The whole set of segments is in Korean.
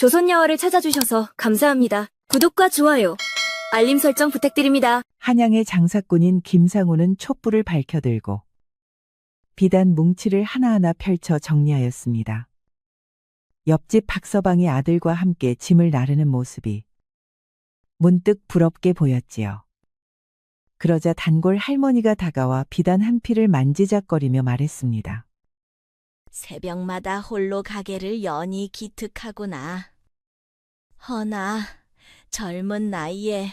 조선야화를 찾아주셔서 감사합니다. 구독과 좋아요, 알림 설정 부탁드립니다. 한양의 장사꾼인 김상우는 촛불을 밝혀들고 비단 뭉치를 하나하나 펼쳐 정리하였습니다. 옆집 박서방의 아들과 함께 짐을 나르는 모습이 문득 부럽게 보였지요. 그러자 단골 할머니가 다가와 비단 한 필을 만지작거리며 말했습니다. 새벽마다 홀로 가게를 연히 기특하구나. 허나 젊은 나이에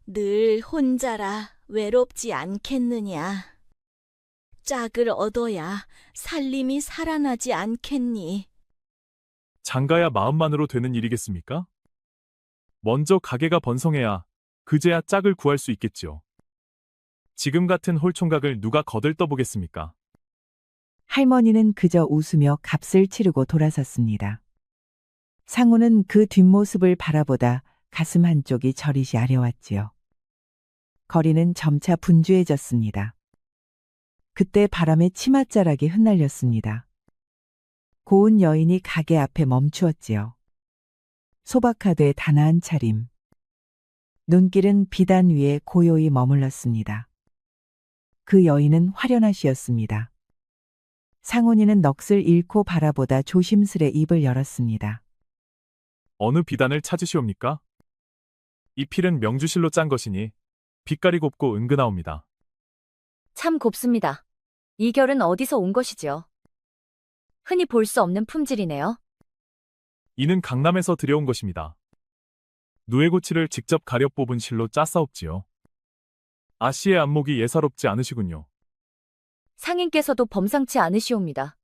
늘 혼자라 외롭지 않겠느냐. 짝을 얻어야 살림이 살아나지 않겠니? 장가야 마음만으로 되는 일이겠습니까? 먼저 가게가 번성해야 그제야 짝을 구할 수 있겠지요. 지금 같은 홀총각을 누가 거들떠보겠습니까? 할머니는 그저 웃으며 값을 치르고 돌아섰습니다. 상우는 그 뒷모습을 바라보다 가슴 한쪽이 저릿이 아려왔지요. 거리는 점차 분주해졌습니다. 그때 바람에 치맛자락이 흩날렸습니다. 고운 여인이 가게 앞에 멈추었지요. 소박하되 단아한 차림. 눈길은 비단 위에 고요히 머물렀습니다. 그 여인은 화려나 씨였습니다. 상훈이는 넋을 잃고 바라보다 조심스레 입을 열었습니다. 어느 비단을 찾으시옵니까? 이 필은 명주실로 짠 것이니 빛깔이 곱고 은근하옵니다. 참 곱습니다. 이 결은 어디서 온 것이지요? 흔히 볼 수 없는 품질이네요. 이는 강남에서 들여온 것입니다. 누에고치를 직접 가려 뽑은 실로 짜싸옵지요. 아씨의 안목이 예사롭지 않으시군요. 상인께서도 범상치 않으시옵니다.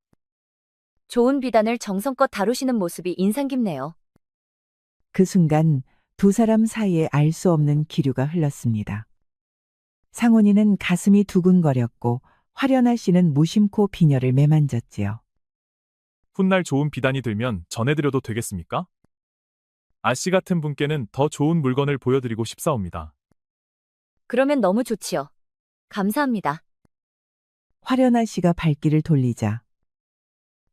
좋은 비단을 정성껏 다루시는 모습이 인상 깊네요. 그 순간 두 사람 사이에 알 수 없는 기류가 흘렀습니다. 상훈이는 가슴이 두근거렸고 화려나 씨는 무심코 비녀를 매만졌지요. 훗날 좋은 비단이 들면 전해드려도 되겠습니까? 아씨 같은 분께는 더 좋은 물건을 보여드리고 싶사옵니다. 그러면 너무 좋지요. 감사합니다. 화려나 씨가 발길을 돌리자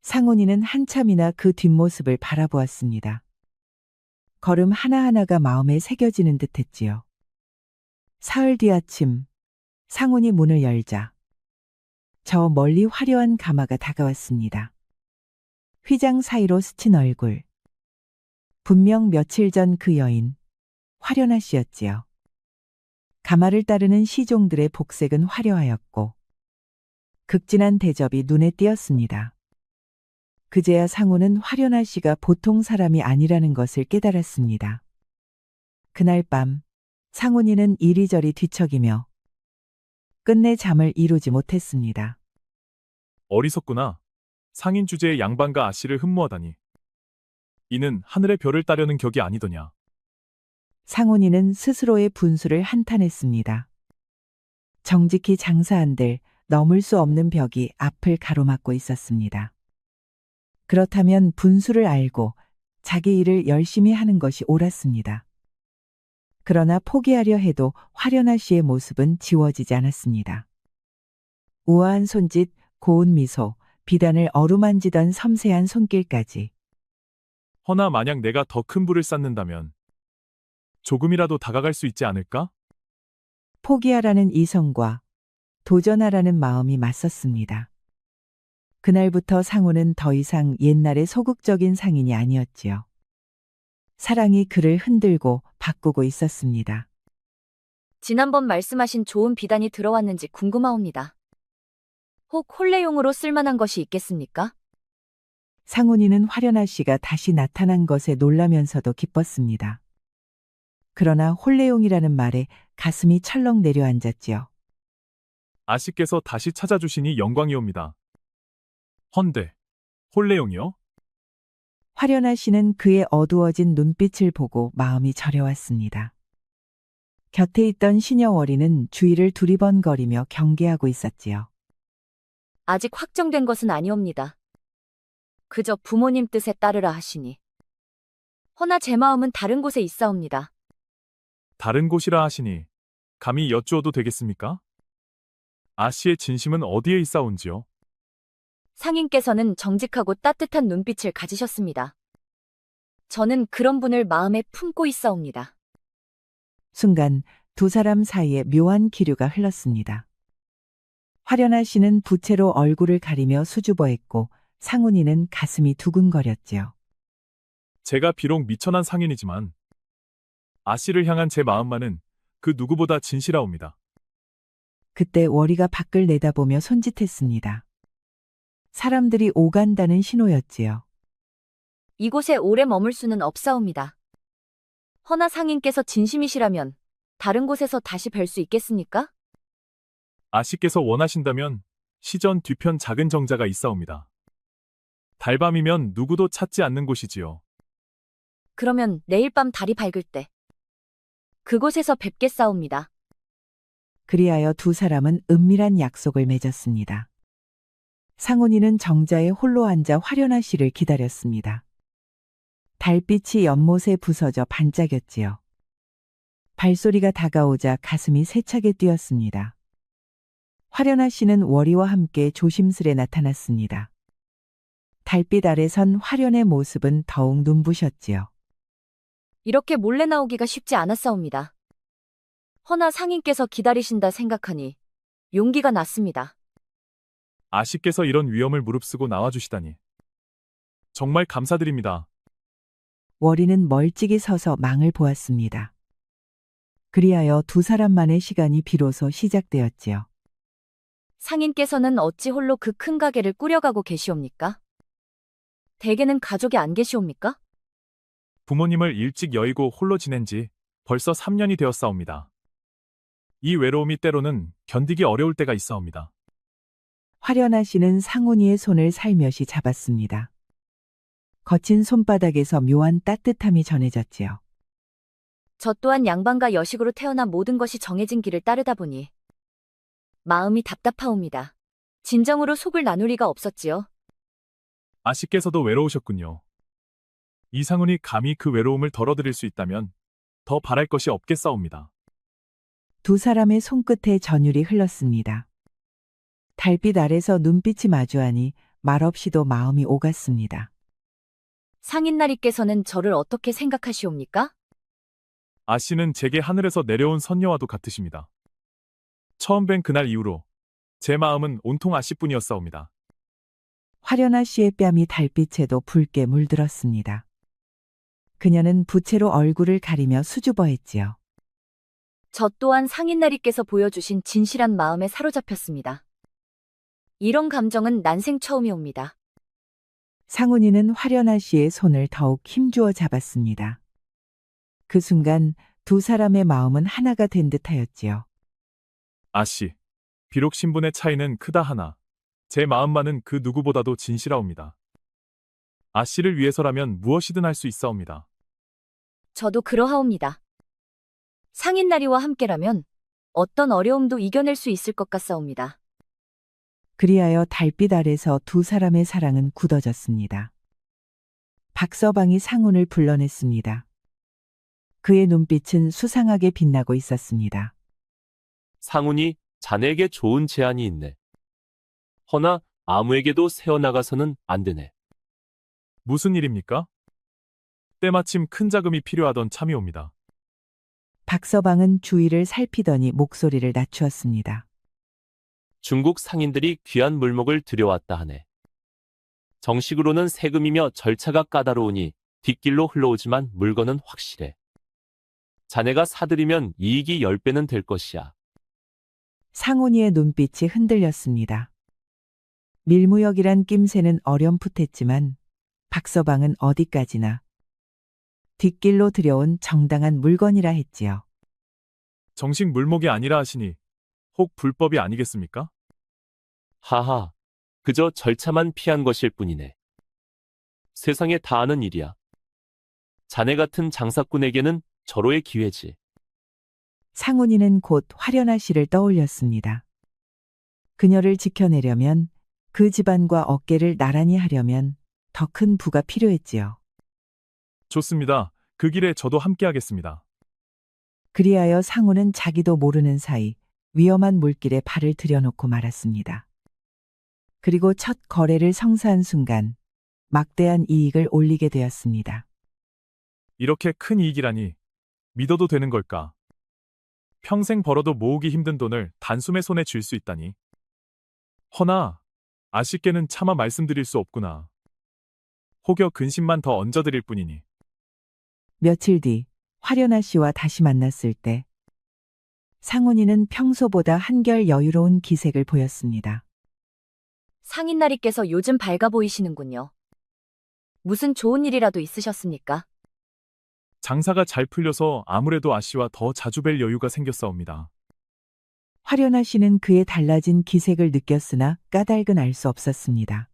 상훈이는 한참이나 그 뒷모습을 바라보았습니다. 걸음 하나하나가 마음에 새겨지는 듯했지요. 사흘 뒤 아침 상훈이 문을 열자 저 멀리 화려한 가마가 다가왔습니다. 휘장 사이로 스친 얼굴. 분명 며칠 전 그 여인 화려나 씨였지요. 가마를 따르는 시종들의 복색은 화려하였고 극진한 대접이 눈에 띄었습니다. 그제야 상우는 화려나 씨가 보통 사람이 아니라는 것을 깨달았습니다. 그날 밤 상훈이는 이리저리 뒤척이며 끝내 잠을 이루지 못했습니다. 어리석구나. 상인 주제에 양반과 아씨를 흠모하다니. 이는 하늘의 별을 따려는 격이 아니더냐. 상훈이는 스스로의 분수를 한탄했습니다. 정직히 장사한들 넘을 수 없는 벽이 앞을 가로막고 있었습니다. 그렇다면 분수를 알고 자기 일을 열심히 하는 것이 옳았습니다. 그러나 포기하려 해도 화려나 씨의 모습은 지워지지 않았습니다. 우아한 손짓, 고운 미소, 비단을 어루만지던 섬세한 손길까지 허나 만약 내가 더 큰 불을 쌓는다면 조금이라도 다가갈 수 있지 않을까? 포기하라는 이성과 도전하라는 마음이 맞섰습니다. 그날부터 상우는 더 이상 옛날의 소극적인 상인이 아니었지요. 사랑이 그를 흔들고 바꾸고 있었습니다. 지난번 말씀하신 좋은 비단이 들어왔는지 궁금하옵니다. 혹 혼례용으로 쓸만한 것이 있겠습니까? 상훈이는 화려나 씨가 다시 나타난 것에 놀라면서도 기뻤습니다. 그러나 혼례용이라는 말에 가슴이 철렁 내려앉았지요. 아씨께서 다시 찾아주시니 영광이옵니다. 헌데, 홀레용이요? 화려나 씨는 그의 어두워진 눈빛을 보고 마음이 저려왔습니다. 곁에 있던 시녀월이는 주위를 두리번거리며 경계하고 있었지요. 아직 확정된 것은 아니옵니다. 그저 부모님 뜻에 따르라 하시니. 허나 제 마음은 다른 곳에 있사옵니다. 다른 곳이라 하시니 감히 여쭈어도 되겠습니까? 아씨의 진심은 어디에 있사온지요? 상인께서는 정직하고 따뜻한 눈빛을 가지셨습니다. 저는 그런 분을 마음에 품고 있사옵니다. 순간 두 사람 사이에 묘한 기류가 흘렀습니다. 화련아 씨는 부채로 얼굴을 가리며 수줍어했고 상훈이는 가슴이 두근거렸지요. 제가 비록 미천한 상인이지만 아씨를 향한 제 마음만은 그 누구보다 진실하옵니다. 그때 월이가 밖을 내다보며 손짓했습니다. 사람들이 오간다는 신호였지요. 이곳에 오래 머물 수는 없사옵니다. 허나 상인께서 진심이시라면 다른 곳에서 다시 뵐 수 있겠습니까? 아씨께서 원하신다면 시전 뒤편 작은 정자가 있사옵니다. 달밤이면 누구도 찾지 않는 곳이지요. 그러면 내일 밤 달이 밝을 때 그곳에서 뵙겠사옵니다. 그리하여 두 사람은 은밀한 약속을 맺었습니다. 상훈이는 정자에 홀로 앉아 화련아 씨를 기다렸습니다. 달빛이 연못에 부서져 반짝였지요. 발소리가 다가오자 가슴이 세차게 뛰었습니다. 화련아 씨는 월이와 함께 조심스레 나타났습니다. 달빛 아래 선 화련의 모습은 더욱 눈부셨지요. 이렇게 몰래 나오기가 쉽지 않았사옵니다. 허나 상인께서 기다리신다 생각하니 용기가 났습니다. 아씨께서 이런 위험을 무릅쓰고 나와주시다니. 정말 감사드립니다. 월이는 멀찍이 서서 망을 보았습니다. 그리하여 두 사람만의 시간이 비로소 시작되었지요. 상인께서는 어찌 홀로 그 큰 가게를 꾸려가고 계시옵니까? 대개는 가족이 안 계시옵니까? 부모님을 일찍 여의고 홀로 지낸 지 벌써 3년이 되었사옵니다. 이 외로움이 때로는 견디기 어려울 때가 있사옵니다. 화련아 씨는 상훈이의 손을 살며시 잡았습니다. 거친 손바닥에서 묘한 따뜻함이 전해졌지요. 저 또한 양반과 여식으로 태어나 모든 것이 정해진 길을 따르다 보니 마음이 답답하옵니다. 진정으로 속을 나눌 리가 없었지요. 아씨께서도 외로우셨군요. 이상훈이 감히 그 외로움을 덜어드릴 수 있다면 더 바랄 것이 없겠사옵니다. 두 사람의 손끝에 전율이 흘렀습니다. 달빛 아래서 눈빛이 마주하니 말없이도 마음이 오갔습니다. 상인나리께서는 저를 어떻게 생각하시옵니까? 아씨는 제게 하늘에서 내려온 선녀와도 같으십니다. 처음 뵌 그날 이후로 제 마음은 온통 아씨뿐이었사옵니다. 화련아 씨의 뺨이 달빛에도 붉게 물들었습니다. 그녀는 부채로 얼굴을 가리며 수줍어했지요. 저 또한 상인나리께서 보여주신 진실한 마음에 사로잡혔습니다. 이런 감정은 난생 처음이옵니다. 상훈이는 화련아 씨의 손을 더욱 힘주어 잡았습니다. 그 순간 두 사람의 마음은 하나가 된 듯하였지요. 아씨, 비록 신분의 차이는 크다 하나 제 마음만은 그 누구보다도 진실하옵니다. 아씨를 위해서라면 무엇이든 할 수 있사옵니다. 저도 그러하옵니다. 상인나리와 함께라면 어떤 어려움도 이겨낼 수 있을 것 같사옵니다. 그리하여 달빛 아래서 두 사람의 사랑은 굳어졌습니다. 박서방이 상훈을 불러냈습니다. 그의 눈빛은 수상하게 빛나고 있었습니다. 상훈이 자네에게 좋은 제안이 있네. 허나 아무에게도 새어나가서는 안 되네. 무슨 일입니까? 때마침 큰 자금이 필요하던 참이옵니다. 박서방은 주위를 살피더니 목소리를 낮추었습니다. 중국 상인들이 귀한 물목을 들여왔다 하네. 정식으로는 세금이며 절차가 까다로우니 뒷길로 흘러오지만 물건은 확실해. 자네가 사들이면 이익이 10배는 될 것이야. 상훈이의 눈빛이 흔들렸습니다. 밀무역이란 낌새는 어렴풋했지만 박서방은 어디까지나 뒷길로 들여온 정당한 물건이라 했지요. 정식 물목이 아니라 하시니 혹 불법이 아니겠습니까? 하하, 그저 절차만 피한 것일 뿐이네. 세상에 다 아는 일이야. 자네 같은 장사꾼에게는 절호의 기회지. 상훈이는 곧 화련아 씨를 떠올렸습니다. 그녀를 지켜내려면 그 집안과 어깨를 나란히 하려면 더 큰 부가 필요했지요. 좋습니다. 그 길에 저도 함께하겠습니다. 그리하여 상훈은 자기도 모르는 사이 위험한 물길에 발을 들여놓고 말았습니다. 그리고 첫 거래를 성사한 순간 막대한 이익을 올리게 되었습니다. 이렇게 큰 이익이라니 믿어도 되는 걸까? 평생 벌어도 모으기 힘든 돈을 단숨에 손에 쥘 수 있다니. 허나 아씨께는 차마 말씀드릴 수 없구나. 혹여 근심만 더 얹어드릴 뿐이니. 며칠 뒤 화련아 씨와 다시 만났을 때 상훈이는 평소보다 한결 여유로운 기색을 보였습니다. 상인나리께서 요즘 밝아 보이시는군요. 무슨 좋은 일이라도 있으셨습니까? 장사가 잘 풀려서 아무래도 아씨와 더 자주 뵐 여유가 생겼사옵니다. 화련아 씨는 그의 달라진 기색을 느꼈으나 까닭은 알 수 없었습니다.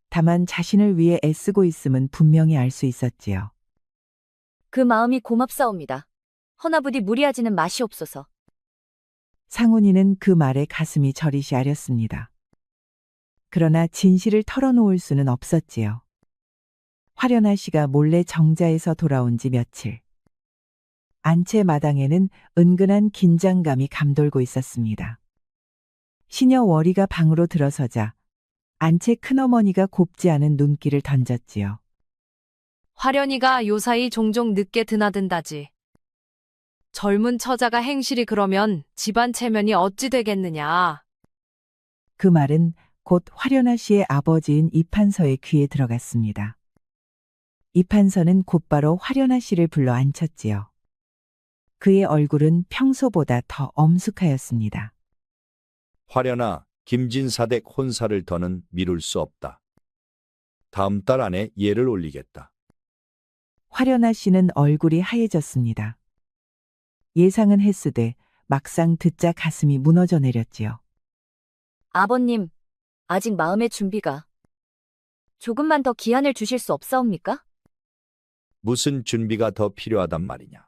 다만 자신을 위해 애쓰고 있음은 분명히 알 수 있었지요. 그 마음이 고맙사옵니다. 허나 부디 무리하지는 마시옵소서. 상훈이는 그 말에 가슴이 저리시 아렸습니다. 그러나 진실을 털어놓을 수는 없었지요. 화련아 씨가 몰래 정자에서 돌아온 지 며칠. 안채 마당에는 은근한 긴장감이 감돌고 있었습니다. 시녀 월이가 방으로 들어서자 안채 큰어머니가 곱지 않은 눈길을 던졌지요. 화련이가 요사이 종종 늦게 드나든다지. 젊은 처자가 행실이 그러면 집안 체면이 어찌 되겠느냐. 그 말은 곧 화련아 씨의 아버지인 이판서의 귀에 들어갔습니다. 이판서는 곧바로 화련아 씨를 불러 앉혔지요. 그의 얼굴은 평소보다 더 엄숙하였습니다. 화련아, 김진사댁 혼사를 더는 미룰 수 없다. 다음 달 안에 예를 올리겠다. 화련아 씨는 얼굴이 하얘졌습니다. 예상은 했으되 막상 듣자 가슴이 무너져 내렸지요. 아버님, 아직 마음의 준비가. 조금만 더 기한을 주실 수 없사옵니까? 무슨 준비가 더 필요하단 말이냐.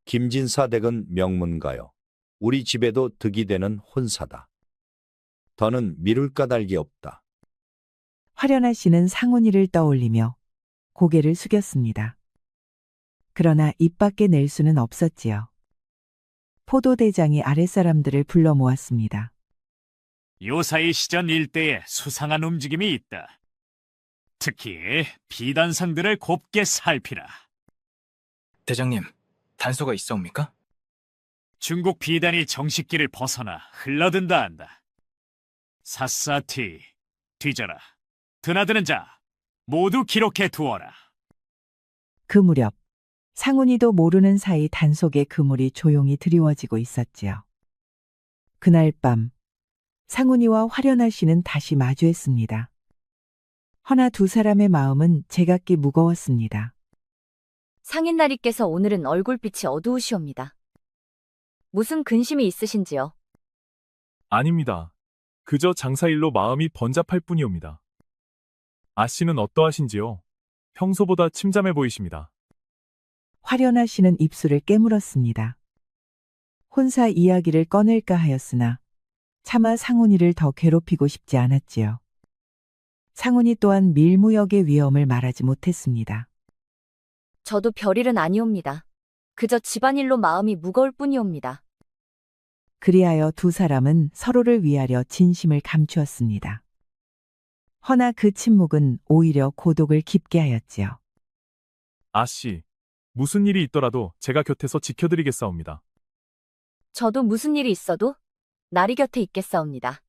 김진사댁은 명문가요. 우리 집에도 득이 되는 혼사다. 더는 미룰 까닭이 없다. 화련아 씨는 상훈이를 떠올리며 고개를 숙였습니다. 그러나 입 밖에 낼 수는 없었지요. 포도대장이 아랫사람들을 불러 모았습니다. 요사이 시전 일대에 수상한 움직임이 있다. 특히 비단상들을 곱게 살피라. 대장님, 단서가 있사옵니까? 중국 비단이 정식기를 벗어나 흘러든다 한다. 샅샅이 뒤져라. 드나드는 자 모두 기록해 두어라. 그 무렵 상훈이도 모르는 사이 단속의 그물이 조용히 드리워지고 있었지요. 그날 밤 상훈이와 화련아 씨는 다시 마주했습니다. 허나 두 사람의 마음은 제각기 무거웠습니다. 상인나리께서 오늘은 얼굴빛이 어두우시옵니다. 무슨 근심이 있으신지요? 아닙니다. 그저 장사일로 마음이 번잡할 뿐이옵니다. 아씨는 어떠하신지요? 평소보다 침잠해 보이십니다. 화련아 씨는 입술을 깨물었습니다. 혼사 이야기를 꺼낼까 하였으나 차마 상훈이를 더 괴롭히고 싶지 않았지요. 상훈이 또한 밀무역의 위험을 말하지 못했습니다. 저도 별일은 아니옵니다. 그저 집안일로 마음이 무거울 뿐이옵니다. 그리하여 두 사람은 서로를 위하려 진심을 감추었습니다. 허나 그 침묵은 오히려 고독을 깊게 하였지요. 아씨, 무슨 일이 있더라도 제가 곁에서 지켜드리겠사옵니다. 저도 무슨 일이 있어도 나리 곁에 있겠사옵니다.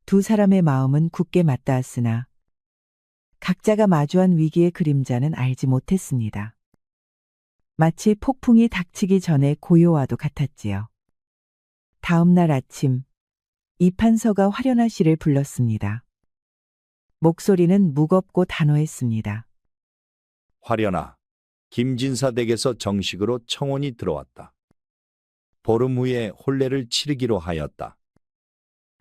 두 사람의 마음은 굳게 맞닿았으나 각자가 마주한 위기의 그림자는 알지 못했습니다. 마치 폭풍이 닥치기 전에 고요와도 같았지요. 다음 날 아침 이판서가 화련아 씨를 불렀습니다. 목소리는 무겁고 단호했습니다. 화련아, 김진사댁에서 정식으로 청혼이 들어왔다. 보름 후에 혼례를 치르기로 하였다.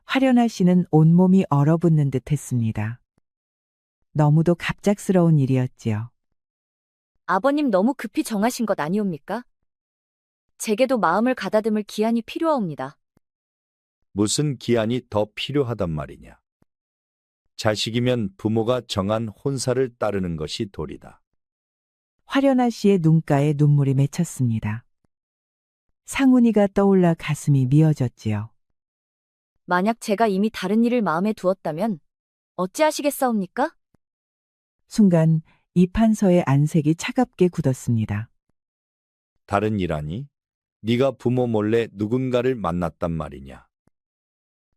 화련아 씨는 온몸이 얼어붙는 듯 했습니다. 너무도 갑작스러운 일이었지요. 아버님 너무 급히 정하신 것 아니옵니까? 제게도 마음을 가다듬을 기한이 필요하옵니다. 무슨 기한이 더 필요하단 말이냐. 자식이면 부모가 정한 혼사를 따르는 것이 도리다. 화련아 씨의 눈가에 눈물이 맺혔습니다. 상훈이가 떠올라 가슴이 미어졌지요. 만약 제가 이미 다른 일을 마음에 두었다면 어찌하시겠사옵니까? 순간 이 판서의 안색이 차갑게 굳었습니다. 다른 일하니? 네가 부모 몰래 누군가를 만났단 말이냐?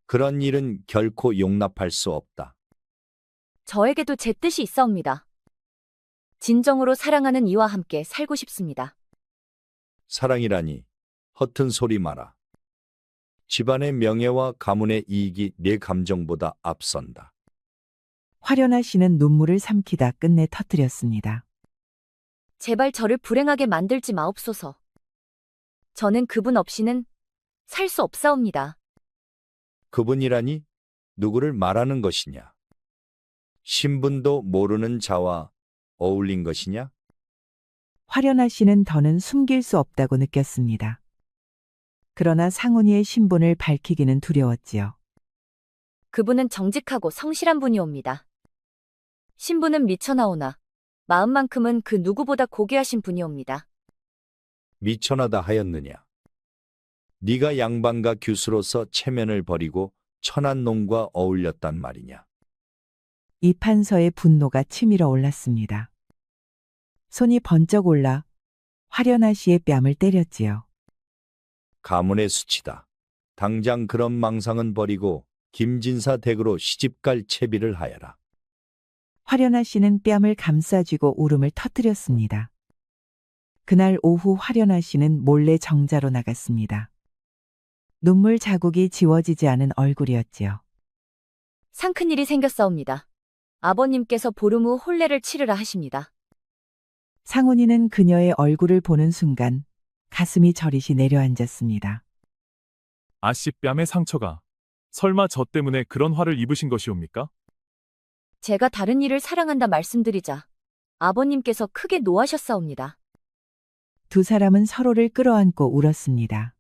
그런 일은 결코 용납할 수 없다. 저에게도 제 뜻이 있사옵니다. 진정으로 사랑하는 이와 함께 살고 싶습니다. 사랑이라니 허튼 소리 마라. 집안의 명예와 가문의 이익이 내 감정보다 앞선다. 화련아 씨는 눈물을 삼키다 끝내 터뜨렸습니다. 제발 저를 불행하게 만들지 마옵소서. 저는 그분 없이는 살 수 없사옵니다. 그분이라니 누구를 말하는 것이냐? 신분도 모르는 자와 어울린 것이냐? 화련아 씨는 더는 숨길 수 없다고 느꼈습니다. 그러나 상훈이의 신분을 밝히기는 두려웠지요. 그분은 정직하고 성실한 분이옵니다. 신분은 미쳐나오나 마음만큼은 그 누구보다 고귀하신 분이옵니다. 미천하다 하였느냐? 네가 양반과 규수로서 체면을 버리고 천한 놈과 어울렸단 말이냐? 이 판서의 분노가 치밀어 올랐습니다. 손이 번쩍 올라 화련아 씨의 뺨을 때렸지요. 가문의 수치다. 당장 그런 망상은 버리고 김진사 댁으로 시집갈 채비를 하여라. 화련아 씨는 뺨을 감싸쥐고 울음을 터뜨렸습니다. 그날 오후 화련아 씨는 몰래 정자로 나갔습니다. 눈물 자국이 지워지지 않은 얼굴이었지요. 상큰 일이 생겼사옵니다. 아버님께서 보름 후 혼례를 치르라 하십니다. 상훈이는 그녀의 얼굴을 보는 순간 가슴이 저릿이 내려앉았습니다. 아씨 뺨에 상처가. 설마 저 때문에 그런 화를 입으신 것이옵니까? 제가 다른 일을 사랑한다 말씀드리자 아버님께서 크게 노하셨사옵니다. 두 사람은 서로를 끌어안고 울었습니다.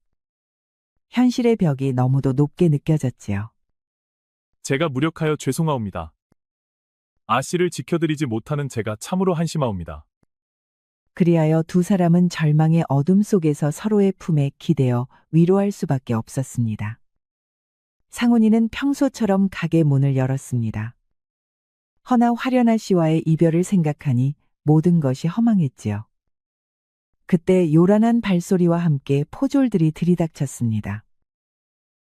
현실의 벽이 너무도 높게 느껴졌지요. 제가 무력하여 죄송하옵니다. 아씨를 지켜드리지 못하는 제가 참으로 한심하옵니다. 그리하여 두 사람은 절망의 어둠 속에서 서로의 품에 기대어 위로할 수밖에 없었습니다. 상훈이는 평소처럼 가게 문을 열었습니다. 허나 화련아 씨와의 이별을 생각하니 모든 것이 허망했지요. 그때 요란한 발소리와 함께 포졸들이 들이닥쳤습니다.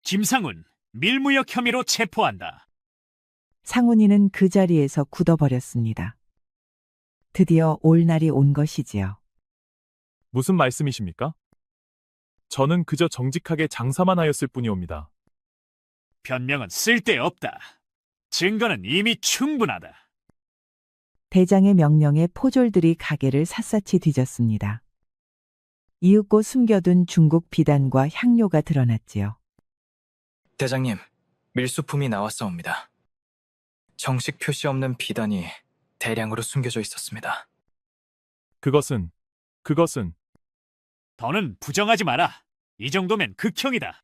김상훈, 밀무역 혐의로 체포한다. 상훈이는 그 자리에서 굳어버렸습니다. 드디어 올 날이 온 것이지요. 무슨 말씀이십니까? 저는 그저 정직하게 장사만 하였을 뿐이옵니다. 변명은 쓸데없다. 증거는 이미 충분하다. 대장의 명령에 포졸들이 가게를 샅샅이 뒤졌습니다. 이윽고 숨겨둔 중국 비단과 향료가 드러났지요. 대장님, 밀수품이 나왔사옵니다. 정식 표시 없는 비단이 대량으로 숨겨져 있었습니다. 그것은 더는 부정하지 마라. 이 정도면 극형이다.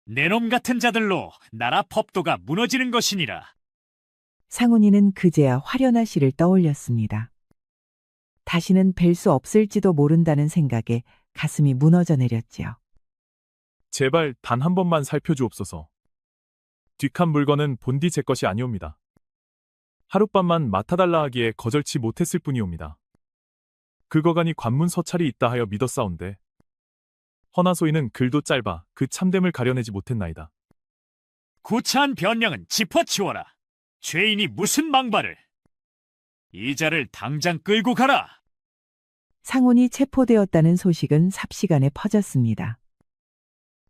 내놈 같은 자들로 나라 법도가 무너지는 것이니라. 상훈이는 그제야 화련아 씨를 떠올렸습니다. 다시는 뵐 수 없을지도 모른다는 생각에 가슴이 무너져 내렸지요. 제발 단 한 번만 살펴주옵소서. 뒷칸 물건은 본디 제 것이 아니옵니다. 하룻밤만 맡아달라 하기에 거절치 못했을 뿐이옵니다. 그거가니 관문 서찰이 있다 하여 믿었사온데 허나 소이는 글도 짧아 그 참됨을 가려내지 못했나이다. 구차한 변명은 짚어치워라. 죄인이 무슨 망발을. 이 자를 당장 끌고 가라. 상훈이 체포되었다는 소식은 삽시간에 퍼졌습니다.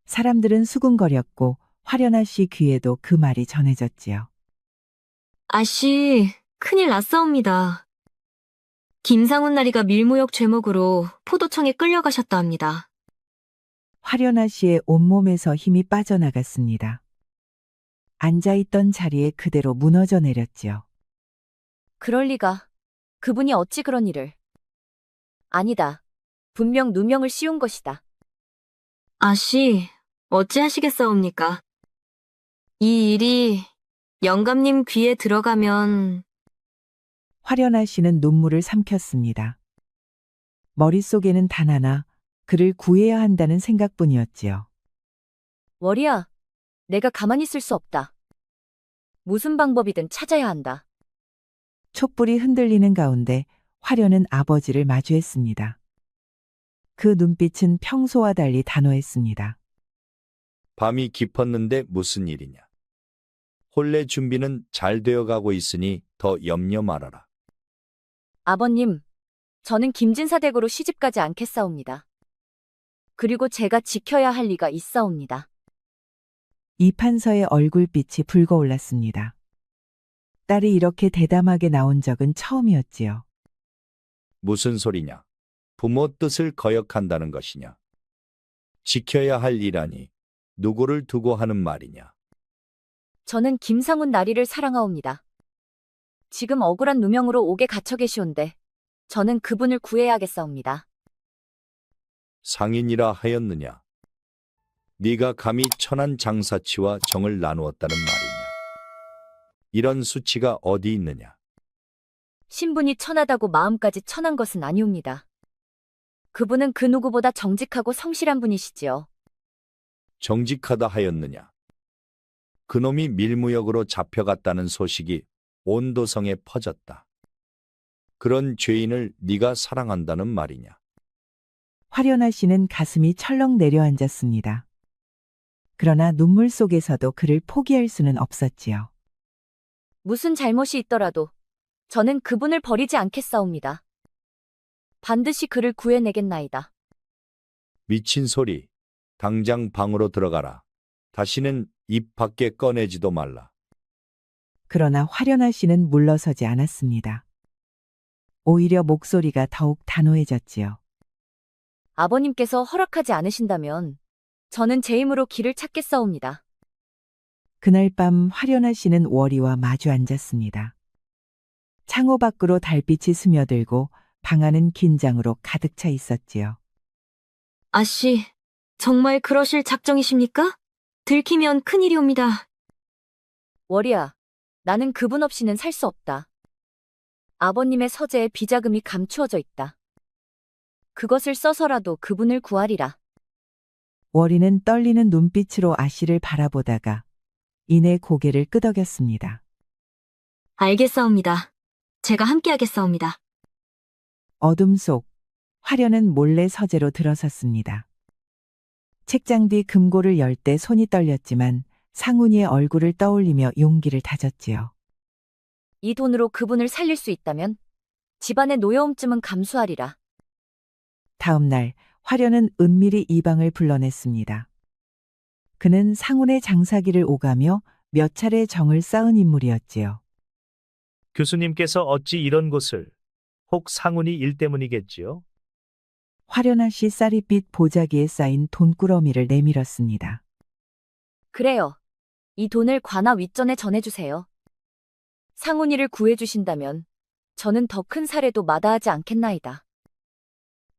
사람들은 수군거렸고 화련아 씨 귀에도 그 말이 전해졌지요. 아씨, 큰일 났사옵니다. 김상훈 나리가 밀무역 죄목으로 포도청에 끌려가셨다 합니다. 화련아 씨의 온몸에서 힘이 빠져나갔습니다. 앉아있던 자리에 그대로 무너져 내렸지요. 그럴 리가. 그분이 어찌 그런 일을. 아니다. 분명 누명을 씌운 것이다. 아씨, 어찌하시겠사옵니까? 이 일이 영감님 귀에 들어가면 화련아 씨는 눈물을 삼켰습니다. 머릿속에는 단 하나 그를 구해야 한다는 생각뿐이었지요. 월이야, 내가 가만히 있을 수 없다. 무슨 방법이든 찾아야 한다. 촛불이 흔들리는 가운데 화려는 아버지를 마주했습니다. 그 눈빛은 평소와 달리 단호했습니다. 밤이 깊었는데 무슨 일이냐? 혼례 준비는 잘 되어가고 있으니 더 염려 말아라. 아버님, 저는 김진사 댁으로 시집가지 않겠사옵니다. 그리고 제가 지켜야 할 리가 있사옵니다. 이판서의 얼굴빛이 붉어올랐습니다. 딸이 이렇게 대담하게 나온 적은 처음이었지요. 무슨 소리냐? 부모 뜻을 거역한다는 것이냐? 지켜야 할 일하니 누구를 두고 하는 말이냐? 저는 김상훈 나리를 사랑하옵니다. 지금 억울한 누명으로 옥에 갇혀 계시온데 저는 그분을 구해야겠사옵니다. 상인이라 하였느냐? 네가 감히 천한 장사치와 정을 나누었다는 말이냐? 이런 수치가 어디 있느냐? 신분이 천하다고 마음까지 천한 것은 아니옵니다. 그분은 그 누구보다 정직하고 성실한 분이시지요. 정직하다 하였느냐? 그놈이 밀무역으로 잡혀갔다는 소식이 온 도성에 퍼졌다. 그런 죄인을 네가 사랑한다는 말이냐? 화련아 씨는 가슴이 철렁 내려앉았습니다. 그러나 눈물 속에서도 그를 포기할 수는 없었지요. 무슨 잘못이 있더라도 저는 그분을 버리지 않겠사옵니다. 반드시 그를 구해내겠나이다. 미친 소리. 당장 방으로 들어가라. 다시는 입 밖에 꺼내지도 말라. 그러나 화련아 씨는 물러서지 않았습니다. 오히려 목소리가 더욱 단호해졌지요. 아버님께서 허락하지 않으신다면 저는 제 힘으로 길을 찾겠사옵니다. 그날 밤 화련아 씨는 월이와 마주 앉았습니다. 창호 밖으로 달빛이 스며들고 방 안은 긴장으로 가득 차 있었지요. 아씨, 정말 그러실 작정이십니까? 들키면 큰일이옵니다. 월이야, 나는 그분 없이는 살 수 없다. 아버님의 서재에 비자금이 감추어져 있다. 그것을 써서라도 그분을 구하리라. 월이는 떨리는 눈빛으로 아씨를 바라보다가 이내 고개를 끄덕였습니다. 알겠사옵니다. 제가 함께하겠사옵니다. 어둠 속 화련은 몰래 서재로 들어섰습니다. 책장 뒤 금고를 열 때 손이 떨렸지만 상훈이의 얼굴을 떠올리며 용기를 다졌지요. 이 돈으로 그분을 살릴 수 있다면 집안의 노여움쯤은 감수하리라. 다음 날 화련은 은밀히 이방을 불러냈습니다. 그는 상훈의 장사기를 오가며 몇 차례 정을 쌓은 인물이었지요. 교수님께서 어찌 이런 곳을, 혹 상훈이 일 때문이겠지요? 화련아 씨 쌀이빛 보자기에 쌓인 돈꾸러미를 내밀었습니다. 그래요. 이 돈을 관아 윗전에 전해주세요. 상훈이를 구해주신다면 저는 더 큰 사례도 마다하지 않겠나이다.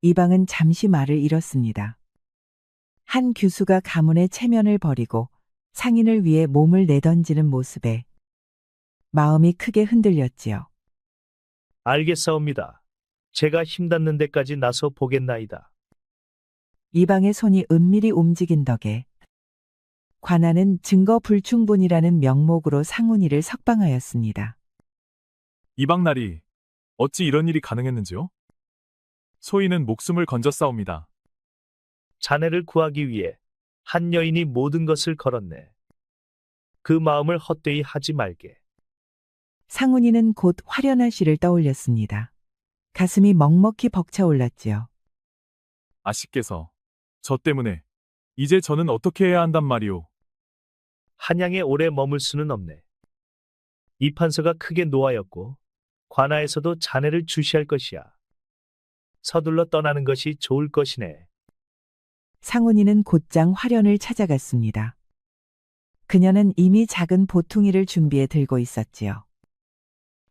이방은 잠시 말을 잃었습니다. 한 교수가 가문의 체면을 버리고 상인을 위해 몸을 내던지는 모습에 마음이 크게 흔들렸지요. 알겠사옵니다. 제가 힘닿는 데까지 나서 보겠나이다. 이방의 손이 은밀히 움직인 덕에 관아는 증거 불충분이라는 명목으로 상훈이를 석방하였습니다. 이방날이 어찌 이런 일이 가능했는지요? 소인은 목숨을 건졌사옵니다. 자네를 구하기 위해 한 여인이 모든 것을 걸었네. 그 마음을 헛되이 하지 말게. 상훈이는 곧 화련아 씨를 떠올렸습니다. 가슴이 먹먹히 벅차올랐지요. 아씨께서 저 때문에 이제 저는 어떻게 해야 한단 말이오? 한양에 오래 머물 수는 없네. 이 판서가 크게 노하였고 관아에서도 자네를 주시할 것이야. 서둘러 떠나는 것이 좋을 것이네. 상훈이는 곧장 화련을 찾아갔습니다. 그녀는 이미 작은 보퉁이를 준비해 들고 있었지요.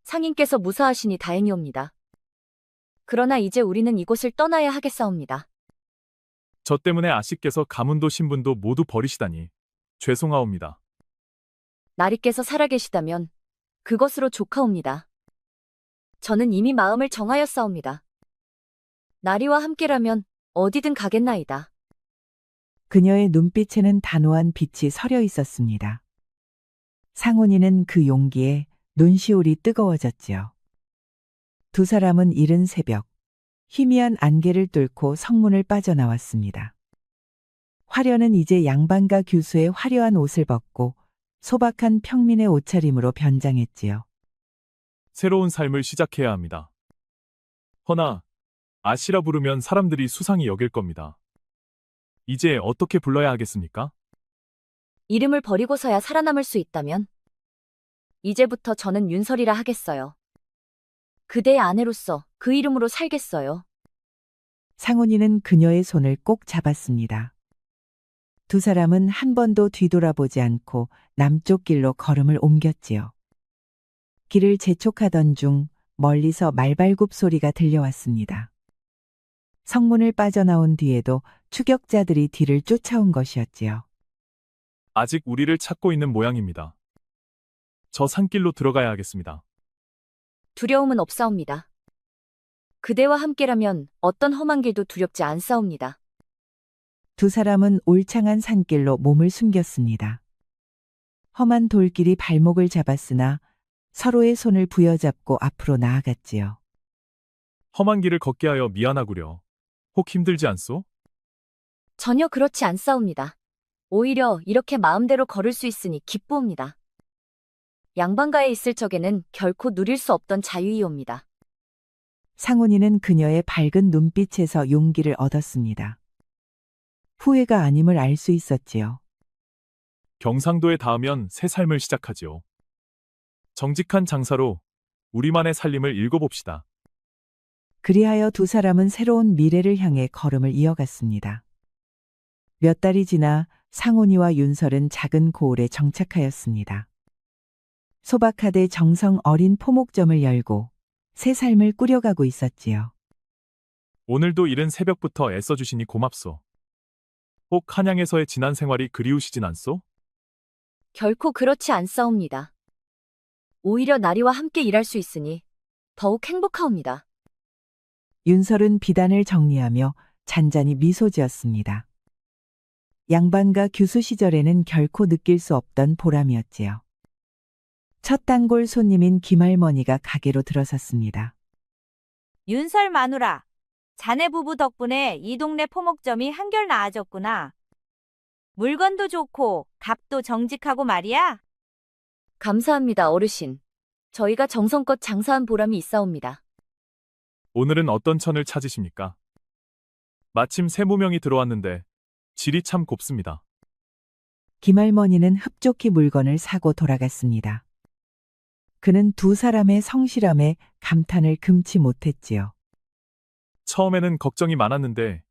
상인께서 무사하시니 다행이옵니다. 그러나 이제 우리는 이곳을 떠나야 하겠사옵니다. 저 때문에 아씨께서 가문도 신분도 모두 버리시다니 죄송하옵니다. 나리께서 살아계시다면 그것으로 족하옵니다. 저는 이미 마음을 정하였사옵니다. 나리와 함께라면 어디든 가겠나이다. 그녀의 눈빛에는 단호한 빛이 서려 있었습니다. 상훈이는 그 용기에 눈시울이 뜨거워졌지요. 두 사람은 이른 새벽 희미한 안개를 뚫고 성문을 빠져나왔습니다. 화려는 이제 양반가 규수의 화려한 옷을 벗고 소박한 평민의 옷차림으로 변장했지요. 새로운 삶을 시작해야 합니다. 허나, 아씨라 부르면 사람들이 수상히 여길 겁니다. 이제 어떻게 불러야 하겠습니까? 이름을 버리고서야 살아남을 수 있다면? 이제부터 저는 윤설이라 하겠어요. 그대의 아내로서 그 이름으로 살겠어요. 상훈이는 그녀의 손을 꼭 잡았습니다. 두 사람은 한 번도 뒤돌아보지 않고 남쪽 길로 걸음을 옮겼지요. 길을 재촉하던 중 멀리서 말발굽 소리가 들려왔습니다. 성문을 빠져나온 뒤에도 추격자들이 뒤를 쫓아온 것이었지요. 아직 우리를 찾고 있는 모양입니다. 저 산길로 들어가야 하겠습니다. 두려움은 없사옵니다. 그대와 함께라면 어떤 험한 길도 두렵지 않사옵니다. 두 사람은 올창한 산길로 몸을 숨겼습니다. 험한 돌길이 발목을 잡았으나 서로의 손을 부여잡고 앞으로 나아갔지요. 험한 길을 걷게 하여 미안하구려. 혹 힘들지 않소? 전혀 그렇지 않사옵니다. 오히려 이렇게 마음대로 걸을 수 있으니 기쁘옵니다. 양반가에 있을 적에는 결코 누릴 수 없던 자유이옵니다. 상훈이는 그녀의 밝은 눈빛에서 용기를 얻었습니다. 후회가 아님을 알 수 있었지요. 경상도에 닿으면 새 삶을 시작하지요. 정직한 장사로 우리만의 살림을 읽어봅시다. 그리하여 두 사람은 새로운 미래를 향해 걸음을 이어갔습니다. 몇 달이 지나 상훈이와 윤설은 작은 고을에 정착하였습니다. 소박하되 정성 어린 포목점을 열고 새 삶을 꾸려가고 있었지요. 오늘도 이른 새벽부터 애써주시니 고맙소. 혹 한양에서의 지난 생활이 그리우시진 않소? 결코 그렇지 않사옵니다. 오히려 나리와 함께 일할 수 있으니 더욱 행복하옵니다. 윤설은 비단을 정리하며 잔잔히 미소 지었습니다. 양반가 규수 시절에는 결코 느낄 수 없던 보람이었지요. 첫 단골 손님인 김할머니가 가게로 들어섰습니다. 윤설 마누라, 자네 부부 덕분에 이 동네 포목점이 한결 나아졌구나. 물건도 좋고 값도 정직하고 말이야. 감사합니다, 어르신. 저희가 정성껏 장사한 보람이 있사옵니다. 오늘은 어떤 천을 찾으십니까? 마침 세무명이 들어왔는데 질이 참 곱습니다. 김할머니는 흡족히 물건을 사고 돌아갔습니다. 그는 두 사람의 성실함에 감탄을 금치 못했지요. 처음에는 걱정이 많았는데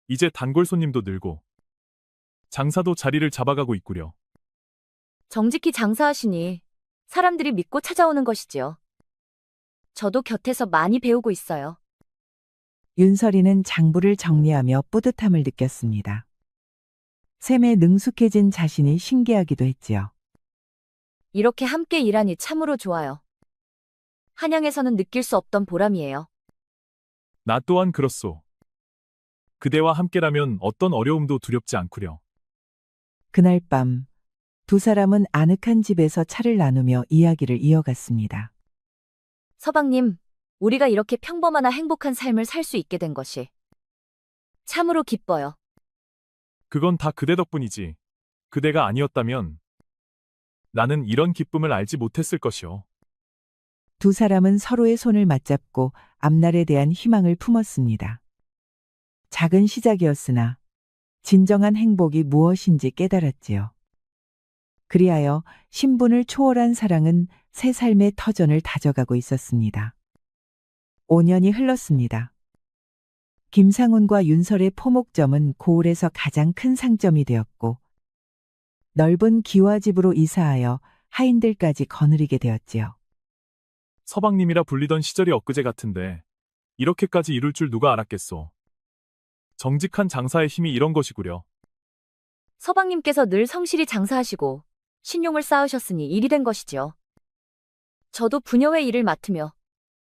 이제 단골 손님도 늘고 장사도 자리를 잡아가고 있구려. 정직히 장사하시니 사람들이 믿고 찾아오는 것이지요. 저도 곁에서 많이 배우고 있어요. 윤설이는 장부를 정리하며 뿌듯함을 느꼈습니다. 셈에 능숙해진 자신이 신기하기도 했지요. 이렇게 함께 일하니 참으로 좋아요. 한양에서는 느낄 수 없던 보람이에요. 나 또한 그렇소. 그대와 함께라면 어떤 어려움도 두렵지 않구려. 그날 밤 두 사람은 아늑한 집에서 차를 나누며 이야기를 이어갔습니다. 서방님, 우리가 이렇게 평범하나 행복한 삶을 살 수 있게 된 것이 참으로 기뻐요. 그건 다 그대 덕분이지. 그대가 아니었다면 나는 이런 기쁨을 알지 못했을 것이오. 두 사람은 서로의 손을 맞잡고 앞날에 대한 희망을 품었습니다. 작은 시작이었으나 진정한 행복이 무엇인지 깨달았지요. 그리하여 신분을 초월한 사랑은 새 삶의 터전을 다져가고 있었습니다. 5년이 흘렀습니다. 김상훈과 윤설의 포목점은 고을에서 가장 큰 상점이 되었고 넓은 기와집으로 이사하여 하인들까지 거느리게 되었지요. 서방님이라 불리던 시절이 엊그제 같은데 이렇게까지 이룰 줄 누가 알았겠소. 정직한 장사의 힘이 이런 것이구려. 서방님께서 늘 성실히 장사하시고 신용을 쌓으셨으니 일이 된 것이지요. 저도 부녀회 일을 맡으며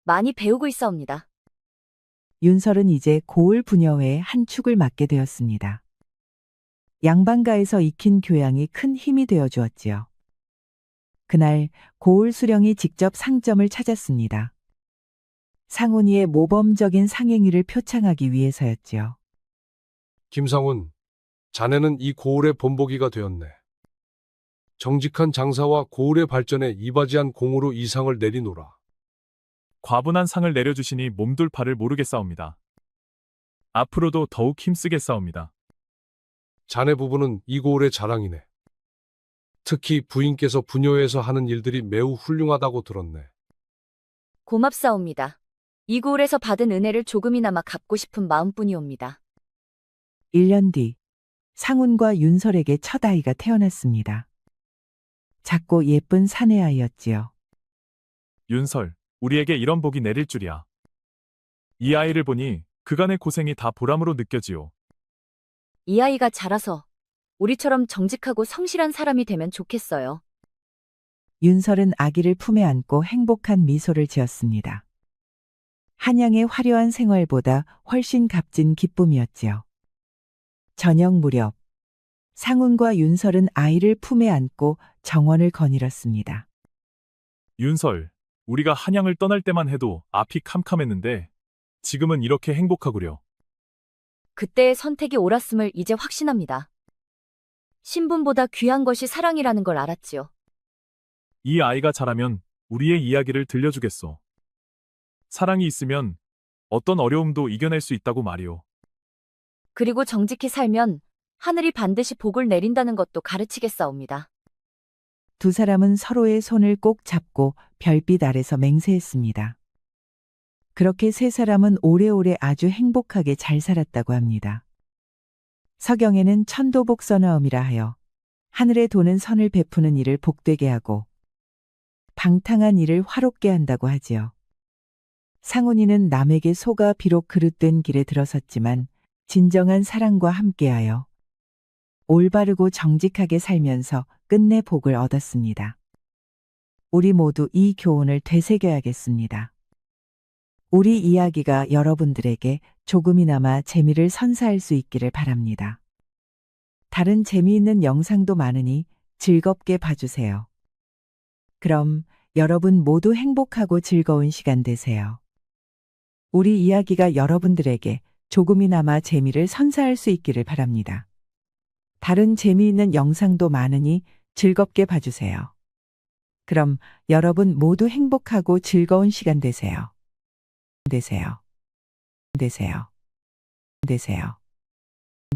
많이 배우고 있사옵니다. 윤설은 이제 고을 부녀회의 한 축을 맡게 되었습니다. 양반가에서 익힌 교양이 큰 힘이 되어 주었지요. 그날 고을 수령이 직접 상점을 찾았습니다. 상훈이의 모범적인 상행위를 표창하기 위해서였지요. 김상훈, 자네는 이 고을의 본보기가 되었네. 정직한 장사와 고을의 발전에 이바지한 공으로 이 상을 내리노라. 과분한 상을 내려주시니 몸둘 바를 모르겠사옵니다. 앞으로도 더욱 힘쓰겠사옵니다. 자네 부부는 이 고을의 자랑이네. 특히 부인께서 부녀회에서 하는 일들이 매우 훌륭하다고 들었네. 고맙사옵니다. 이 고을에서 받은 은혜를 조금이나마 갚고 싶은 마음뿐이옵니다. 1년 뒤 상훈과 윤설에게 첫 아이가 태어났습니다. 작고 예쁜 사내아이였지요. 윤설, 우리에게 이런 복이 내릴 줄이야. 이 아이를 보니 그간의 고생이 다 보람으로 느껴지오. 이 아이가 자라서 우리처럼 정직하고 성실한 사람이 되면 좋겠어요. 윤설은 아기를 품에 안고 행복한 미소를 지었습니다. 한양의 화려한 생활보다 훨씬 값진 기쁨이었지요. 저녁 무렵 상훈과 윤설은 아이를 품에 안고 정원을 거닐었습니다. 윤설, 우리가 한양을 떠날 때만 해도 앞이 캄캄했는데 지금은 이렇게 행복하구려. 그때의 선택이 옳았음을 이제 확신합니다. 신분보다 귀한 것이 사랑이라는 걸 알았지요. 이 아이가 자라면 우리의 이야기를 들려주겠소. 사랑이 있으면 어떤 어려움도 이겨낼 수 있다고 말이오. 그리고 정직히 살면 하늘이 반드시 복을 내린다는 것도 가르치겠사옵니다. 두 사람은 서로의 손을 꼭 잡고 별빛 아래서 맹세했습니다. 그렇게 세 사람은 오래오래 아주 행복하게 잘 살았다고 합니다. 서경에는 천도복선화음이라 하여 하늘에 도는 선을 베푸는 일을 복되게 하고 방탕한 일을 화롭게 한다고 하지요. 상훈이는 남에게 속아 비록 그릇된 길에 들어섰지만 진정한 사랑과 함께하여 올바르고 정직하게 살면서 끝내 복을 얻었습니다. 우리 모두 이 교훈을 되새겨야겠습니다. 우리 이야기가 여러분들에게 조금이나마 재미를 선사할 수 있기를 바랍니다. 다른 재미있는 영상도 많으니 즐겁게 봐주세요. 그럼 여러분 모두 행복하고 즐거운 시간 되세요. 우리 이야기가 여러분들에게 조금이나마 재미를 선사할 수 있기를 바랍니다. 다른 재미있는 영상도 많으니 즐겁게 봐주세요. 그럼 여러분 모두 행복하고 즐거운 시간 되세요. 되세요.